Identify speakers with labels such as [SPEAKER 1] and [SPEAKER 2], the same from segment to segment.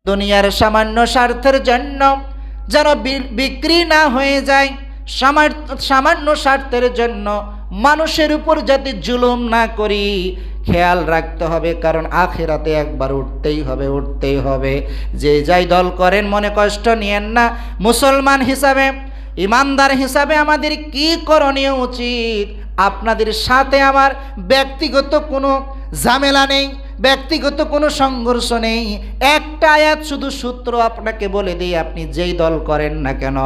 [SPEAKER 1] দুনিয়ার সামান্য স্বার্থের জন্য যেন বিক্রি না হয়ে যায়, সামান্য স্বার্থের জন্য মানুষের উপর যাতে জুলুম না করি, খেয়াল রাখতে হবে। কারণ আখিরাতে একবার উঠতেই হবে। যে যাই দল করেন মনে কষ্ট নিয়েন না। মুসলমান হিসাবে, ইমানদার হিসাবে আমাদের কি করণীয় উচিত? আপনাদের সাথে আমার ব্যক্তিগত কোনো ঝামেলা নেই, ব্যক্তিগত কোনো সংঘর্ষ নেই। একটা আয়াত শুধু সূত্র আপনাকে বলে দিই, আপনি যেই দল করেন না কেন,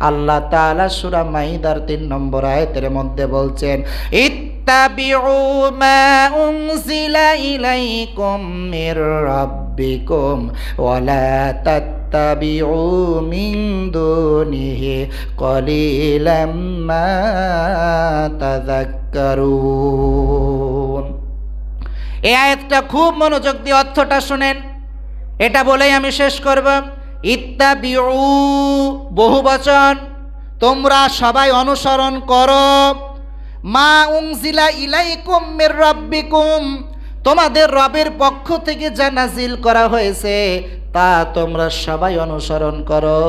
[SPEAKER 1] আল্লাহ তাআলা সূরা মাইদার 3 নম্বর আয়াতের মধ্যে বলছেন, ইত্তাবিউ মা উনজিলা ইলাইকুম মির রাব্বিকুম ওয়া লা তাত্তাবিউ মিন দুনিহি কলিলাম মা তাযাক্কারুন। এই আয়াতটা খুব মনোযোগ দিয়ে অর্থটা শুনেন। এটা বলেই আমি শেষ করব। ইত্তাবিউ বহুবচন, তোমরা সবাই অনুসরণ করো। মা উনজিলা ইলাইকুম মির রাব্বিকুম, তোমাদের রবের পক্ষ থেকে যা নাজিল করা হয়েছে তা তোমরা সবাই অনুসরণ করো।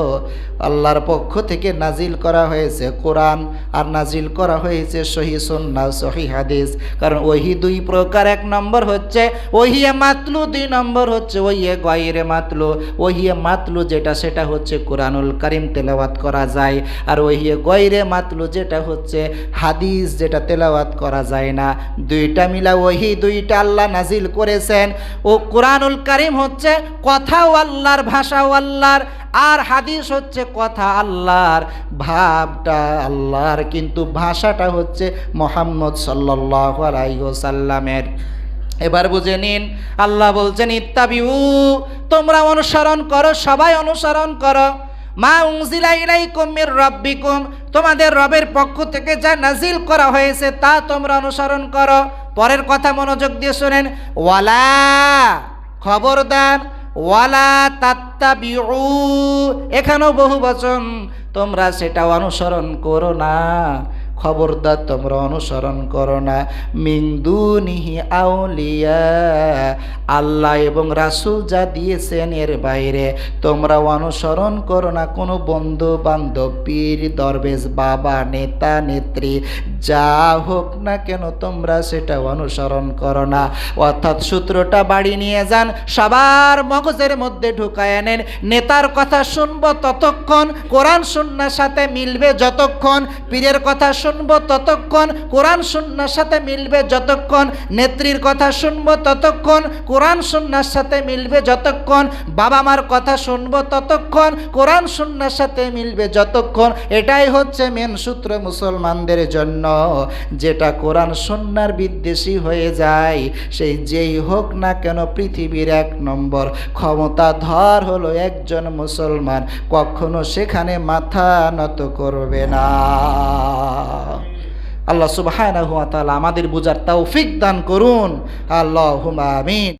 [SPEAKER 1] আল্লাহর পক্ষ থেকে নাজিল করা হয়েছে কোরআন, আর নাজিল করা হয়েছে সহিহ সুন্নাহ, সহিহ হাদিস। কারণ ওহি 2 প্রকার। 1 নম্বর হচ্ছে ওহিয়ে মাতলু, 2 নম্বর হচ্ছে ওহিয়ে গায়রে মাতলু। ওহিয়ে মাতলু যেটা, সেটা হচ্ছে কোরআনুল কারীম তেলাওয়াত করা যায়, আর ওহিয়ে গায়রে মাতলু যেটা হচ্ছে হাদিস, যেটা তেলাওয়াত করা যায় না। 2টা মিলা ওহি, 2টা আল্লাহ নাজিল করেছেন। ও কোরআনুল কারীম হচ্ছে কথা আল্লাহর, ভাষাও আল্লাহর, আর হাদিস হচ্ছে কথা আল্লাহর, ভাবটা আল্লাহর, কিন্তু ভাষাটা হচ্ছে মুহাম্মদ সাল্লাল্লাহু আলাইহি ওয়াসাল্লামের। এবার বুঝে নিন, আল্লাহ বলছেন ইত্তাবিউ, তোমরা অনুসরণ করো, সবাই অনুসরণ করো। মা উনজিলা ইলাইকুম মির রাব্বিকুম, তোমাদের রবের পক্ষ থেকে যা নাজিল করা হয়েছে তা তোমরা অনুসরণ করো। পরের কথা মনোযোগ দিয়ে শুনেন, ওয়ালা, খবরদার, ওয়ালা তাত্তাবিউ, এখানেও বহু বচন, তোমরা সেটা অনুসরণ করো না, খবরদার তোমরা অনুসরণ করো না। মিন দুনিহি আউলিয়া, আল্লাহ এবং রাসূল যা দিয়েছেন এর বাইরে তোমরা অনুসরণ করো না। কোনো বন্ধু বান্ধব, পীর দরবেশ, বাবা, নেতা নেত্রী যা হোক না কেন তোমরা সেটা অনুসরণ করো না। অর্থাৎ সূত্রটা বাড়ি নিয়ে যান, সবার মগজের মধ্যে ঢুকায় নেন। নেতার কথা শুনবো ততক্ষণ কোরআন সুন্নাহর সাথে মিলবে যতক্ষণ, পীরের কথা শুনবো ততক্ষণ কোরআন সুন্নাহর সাথে মিলবে যতক্ষণ, নেত্রীর কথা শুনবো ততক্ষণ কোরআন সুন্নাহর সাথে মিলবে যতক্ষণ, বাবা মার কথা শুনবো ততক্ষণ কোরআন সুন্নাহর সাথে মিলবে যতক্ষণ। এটাই হচ্ছে মেন সূত্র মুসলমানদের জন্য। যেটা কোরআন সুন্নাহর বিদ্বেষী হয়ে যায়, সেই যেই হোক না কেন পৃথিবীর 1 নম্বর ক্ষমতাধর হলো একজন মুসলমান, কখনো সেখানে মাথা নত করবে না। আল্লাহ সুবহানাহু ওয়া তাআলা আমাদের বুঝার তৌফিক দান করুন। আল্লাহুম্মা আমিন।